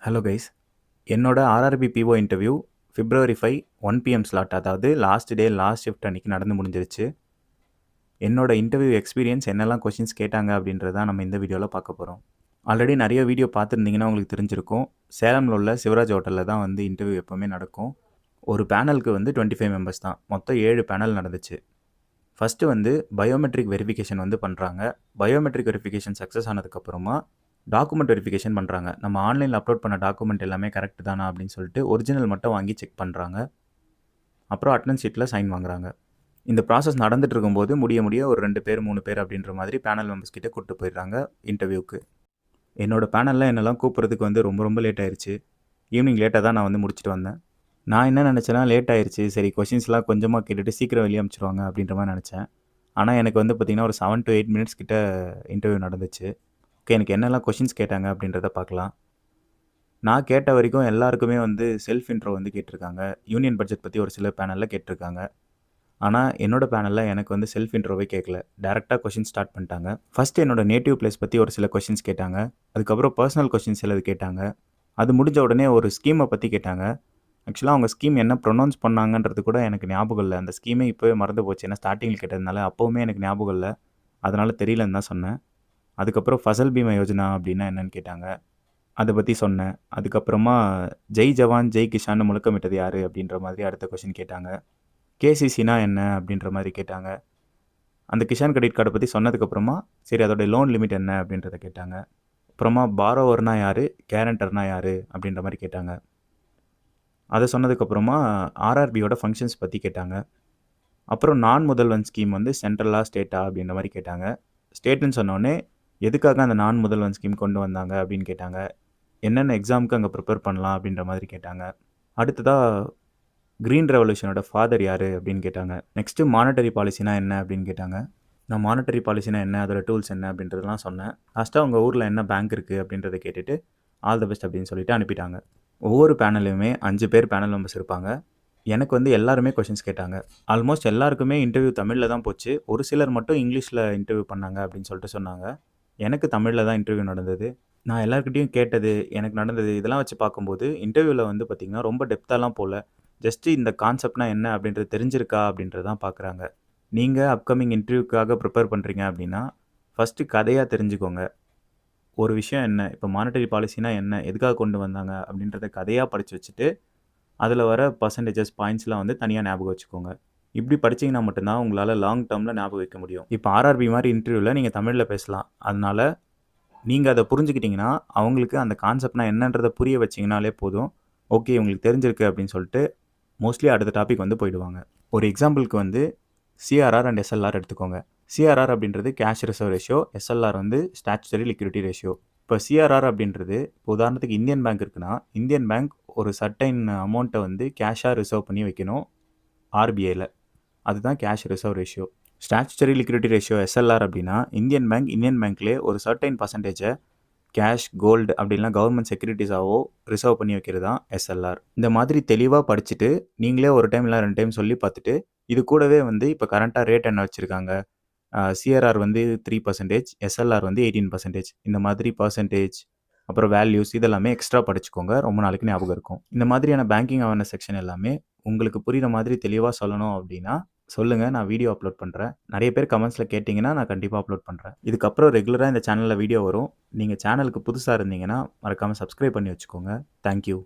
Hello guys. என்னோட RRB PO interview February 5 1 PM slot, அதாவது last day last shift அன்றைக்கி நடந்து முடிஞ்சிருச்சு. என்னோட இன்டர்வியூ எக்ஸ்பீரியன்ஸ் என்னெல்லாம் கொஷின்ஸ் கேட்டாங்க அப்படின்றது தான் நம்ம இந்த வீடியோவில் பார்க்க போகிறோம். ஆல்ரெடி நிறைய வீடியோ பார்த்துருந்தீங்கன்னா உங்களுக்கு தெரிஞ்சிருக்கும். சேலமில் உள்ள சிவராஜ் ஹோட்டலில் தான் வந்து இன்டர்வியூ எப்போவுமே நடக்கும். ஒரு பேனலுக்கு வந்து 25 மெம்பர்ஸ் தான். மொத்தம் 7 பேனல் நடந்துச்சு. ஃபஸ்ட்டு வந்து பயோமெட்ரிக் வெரிஃபிகேஷன் வந்து பண்ணுறாங்க. பயோமெட்ரிக் வெரிஃபிகேஷன் சக்ஸஸ் ஆனதுக்கப்புறமா டாக்குமெண்ட் வெரிஃபிகேஷன் பண்ணுறாங்க. நம்ம ஆன்லைனில் அப்லோட் பண்ண டாக்குமெண்ட் எல்லாமே கரெக்ட் தானா அப்படின்னு சொல்லிட்டு ஒரிஜினல் மட்டும் வாங்கி செக் பண்ணுறாங்க. அப்புறம் அட்டெண்டன்ஸ் ஷீட்டில் சைன் வாங்குறாங்க. இந்த ப்ராசஸ் நடந்துட்டு இருக்கும்போது முடிய ஒரு 2 பேர் 3 பேர் அப்படின்ற மாதிரி பேனல் மெம்பர்ஸ் கிட்டே கூப்பிட்டு போயிடுறாங்க இன்டர்வியூக்கு. என்னோட பேனலில் என்னெல்லாம் கூப்பிட்றதுக்கு வந்து ரொம்ப லேட் ஆயிடுச்சு. ஈவினிங் லேட்டாக தான் நான் வந்து முடிச்சுட்டு வந்தேன். நான் என்ன நினச்சேன்னா, லேட் ஆயிடுச்சு, சரி கொஷின்ஸ்லாம் கொஞ்சமாக கேட்டுட்டு சீக்கிரம் வெளியே அனுப்பிச்சிடுவாங்க அப்படின்ற மாதிரி நினச்சேன். ஆனால் எனக்கு வந்து பார்த்திங்கன்னா ஒரு 7 to 8 மினிட்ஸ் கிட்ட இன்டர்வியூ நடந்துச்சு. ஓகே, எனக்கு என்னெல்லாம் கொஷின்ஸ் கேட்டாங்க அப்படின்றத பார்க்கலாம். நான் கேட்ட வரைக்கும் எல்லாருக்குமே வந்து செல்ஃப் இன்ட்ரோ வந்து கேட்டிருக்காங்க. யூனியன் பட்ஜெட் பற்றி ஒரு சில பேனலில் கேட்டிருக்காங்க. ஆனால் என்னோட பேனலில் எனக்கு வந்து செல்ஃப் இன்ட்ரோவே கேட்கல. டேரெக்டாக கொஷின் ஸ்டார்ட் பண்ணிட்டாங்க. ஃபஸ்ட்டு என்னோட நேட்டிவ் பிளேஸ் பற்றி ஒரு சில கொஷின்ஸ் கேட்டாங்க. அதுக்கப்புறம் பர்சனல் கொஷின்ஸ் சிலது கேட்டாங்க. அது முடிஞ்ச உடனே ஒரு ஸ்கீமை பற்றி கேட்டாங்க. ஆக்சுவலாக அவங்க ஸ்கீம் என்ன ப்ரொனவுன்ஸ் பண்ணாங்கன்றது கூட எனக்கு ஞாபகம் இல்லை. அந்த ஸ்கீமே இப்போவே மறந்து போச்சு. ஏன்னா ஸ்டார்டிங்கில் கேட்டதுனால அப்போவுமே எனக்கு ஞாபகம் இல்லை. அதனால் தெரியலன்னு தான் சொன்னேன். அதுக்கப்புறம் ஃபசல் பீமா யோஜனா அப்படின்னா என்னென்னு கேட்டாங்க. அதை பற்றி சொன்னேன். அதுக்கப்புறமா ஜெய் ஜவான் ஜெய் கிஷான்னு முழக்கமிட்டது யார் அப்படின்ற மாதிரி அடுத்த கொஷின் கேட்டாங்க. கேசிசினா என்ன அப்படின்ற மாதிரி கேட்டாங்க. அந்த கிஷான் கிரெடிட் கார்டை பற்றி சொன்னதுக்கப்புறமா சரி அதோடைய லோன் லிமிட் என்ன அப்படின்றத கேட்டாங்க. அப்புறமா பாரோவர்னா யார், கேரண்டர்னா யார் அப்படின்ற மாதிரி கேட்டாங்க. அதை சொன்னதுக்கப்புறமா ஆர்ஆர்பியோட ஃபங்க்ஷன்ஸ் பற்றி கேட்டாங்க. அப்புறம் நான் முதல்வன் ஸ்கீம் வந்து சென்ட்ரலா ஸ்டேட்டா அப்படின்ற மாதிரி கேட்டாங்க. ஸ்டேட்டுன்னு சொன்னோடனே எதுக்காக அந்த நான் முதல்வன் ஸ்கீம் கொண்டு வந்தாங்க அப்படின்னு கேட்டாங்க. என்னென்ன எக்ஸாமுக்கு அங்கே ப்ரிப்பேர் பண்ணலாம் அப்படின்ற மாதிரி கேட்டாங்க. அடுத்ததாக க்ரீன் ரெவல்யூஷனோட ஃபாதர் யார் அப்படின்னு கேட்டாங்க. நெக்ஸ்ட்டு மானிட்டரி பாலிசினா என்ன அப்படின்னு கேட்டாங்க. நான் மானிட்டரி பாலிசினா என்ன, அதோட டூல்ஸ் என்ன அப்படின்றதெல்லாம் சொன்னேன். லாஸ்ட்டாக உங்கள் ஊரில் என்ன பேங்க் இருக்குது அப்படின்றத கேட்டுட்டு ஆல் த பெஸ்ட் அப்படின்னு சொல்லிட்டு அனுப்பிட்டாங்க. ஒவ்வொரு பேனல்லையுமே 5 பேர் பேனல் மெம்பர்ஸ் இருப்பாங்க. எனக்கு வந்து எல்லாருமே கொஷின்ஸ் கேட்டாங்க. ஆல்மோஸ்ட் எல்லாருக்குமே இன்டர்வியூ தமிழில் தான் போச்சு. ஒரு சிலர் மட்டும் இங்கிலீஷில் இன்டர்வியூ பண்ணாங்க அப்படின்னு சொல்லிட்டு சொன்னாங்க. எனக்கு தமிழில் தான் இன்டர்வியூ நடந்தது. நான் எல்லாருக்கிட்டையும் கேட்டது, எனக்கு நடந்தது இதெல்லாம் வச்சு பார்க்கும்போது இன்டர்வியூவில் வந்து பார்த்திங்கன்னா ரொம்ப டெப்த்தாலாம் போகல. ஜஸ்ட்டு இந்த கான்செப்ட்னா என்ன அப்படின்றது தெரிஞ்சிருக்கா அப்படின்றது தான் பார்க்குறாங்க. நீங்கள் அப்கமிங் இன்டர்வியூக்காக ப்ரிப்பேர் பண்ணுறீங்க அப்படின்னா ஃபஸ்ட்டு கதையாக தெரிஞ்சுக்கோங்க. ஒரு விஷயம் என்ன, இப்போ மானிட்டரி பாலிசினா என்ன, எதுக்காக கொண்டு வந்தாங்க அப்படின்றத கதையாக படித்து வச்சுட்டு அதில் வர பர்சன்டேஜஸ் பாயிண்ட்ஸ்லாம் வந்து தனியாக ஞாபகம் வச்சுக்கோங்க. இப்படி படிச்சிங்கன்னா மட்டும்தான் உங்களால் லாங் டேர்மில் ஞாபகம் வைக்க முடியும். இப்போ ஆர்ஆர்பி மாதிரி இன்டர்வியூவில் நீங்கள் தமிழில் பேசலாம். அதனால் நீங்கள் அதை புரிஞ்சுக்கிட்டிங்கன்னா அவங்களுக்கு அந்த கான்செப்ட்னா என்னன்றதை புரிய வச்சிங்கனாலே போதும். ஓகே, உங்களுக்கு தெரிஞ்சிருக்கு அப்படின்னு சொல்லிட்டு மோஸ்ட்லி அடுத்த டாபிக் வந்து போயிடுவாங்க. ஒரு எக்ஸாம்பிளுக்கு வந்து சிஆர்ஆர் அண்ட் எஸ்எல்ஆர் எடுத்துக்கோங்க. சிஆர்ஆர் அப்படின்றது கேஷ் ரிசர்வ் ரேஷியோ, எஸ்எல்ஆர் வந்து ஸ்டாச்சுட்டரி லிக்விடிட்டி ரேஷியோ. இப்போ சிஆர்ஆர் அப்படின்றது இப்போ உதாரணத்துக்கு இந்தியன் பேங்க் இருக்குன்னா, இந்தியன் பேங்க் ஒரு சர்டைன் அமௌண்ட்டை வந்து கேஷாக ரிசர்வ் பண்ணி வைக்கணும் ஆர்பிஐயில். அதுதான் cash reserve ratio. Statutory liquidity ratio SLR அப்படின்னா இந்தியன் பேங்க்லேயே ஒரு சர்டைன் பர்சன்டேஜை கேஷ், கோல்டு அப்படின்லாம் கவர்மெண்ட் செக்யூரிட்டிஸாவோ ரிசர்வ் பண்ணி வைக்கிறது தான் எஸ்எல்ஆர். இந்த மாதிரி தெளிவாக படிச்சுட்டு நீங்களே ஒரு டைம் இல்லை 2 டைம் சொல்லி பார்த்துட்டு இது கூடவே வந்து இப்போ கரண்ட்டாக ரேட் என்ன வச்சுருக்காங்க, சிஆர்ஆர் வந்து 3%, எஸ்எல்ஆர் வந்து 18%. இந்த மாதிரி பர்சன்டேஜ் அப்புறம் வேல்யூஸ் இதெல்லாமே எக்ஸ்ட்ரா படிச்சுக்கோங்க. ரொம்ப நாளைக்கு ஞாபகம் இருக்கும். இந்த மாதிரியான பேங்கிங் அவேர்னஸ் செக்ஷன் எல்லாமே உங்களுக்கு புரிகிற மாதிரி தெளிவாக சொல்லணும் அப்படின்னா சொல்லுங்கள், நான் வீடியோ அப்லோட் பண்ணுறேன். நிறைய பேர் கமெண்ட்ஸில் கேட்டிங்கன்னா நான் கண்டிப்பாக அப்லோட் பண்ணுறேன். இதுக்கப்புறம் ரெகுலராக இந்த சேனலில் வீடியோ வரும். நீங்கள் சேனலுக்கு புதுசாக இருந்தீங்கன்னா மறக்காமல் சப்ஸ்கிரைப் பண்ணி வச்சுக்கோங்க. தேங்க்யூ.